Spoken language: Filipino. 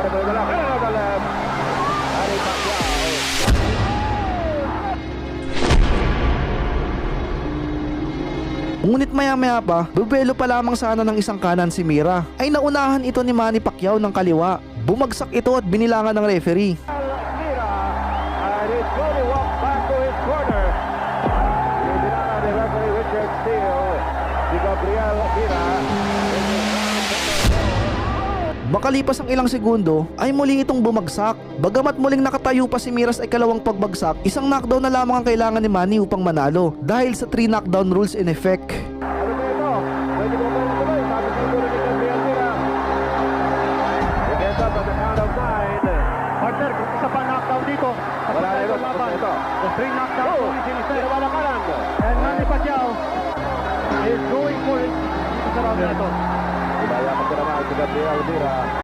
Ahora por el lado, Manny Pacquiao. Ngunit maya-maya pa, bubelo pa lamang sana ng isang kanan si Mira, ay naunahan ito ni Manny Pacquiao ng kaliwa. Bumagsak ito at binilangan ng referee. Mira, and he slowly walked back to his corner. Binilangan ni referee Richard Steele, si Gabriel Mira. Makalipas ang ilang segundo, ay muli itong bumagsak. Bagamat muling nakatayo pa si Mira sa ikalawang pagbagsak, isang knockdown na lamang ang kailangan ni Manny upang manalo dahil sa 3 knockdown rules in effect. Ano ba ito? Pwede mo ba rin tuloy? Sabi siguro ni Gabriel Mira. He gets up at the count of 9. Partner, isa pa knockdown dito. Wala na ito, tapos na ito. The 3 knockdown Oh, points in his head. ginawa na kanan. And Manny Pacquiao is going for it dito sa round na ito. Kaya pagkaramaan si Gabriel Mira.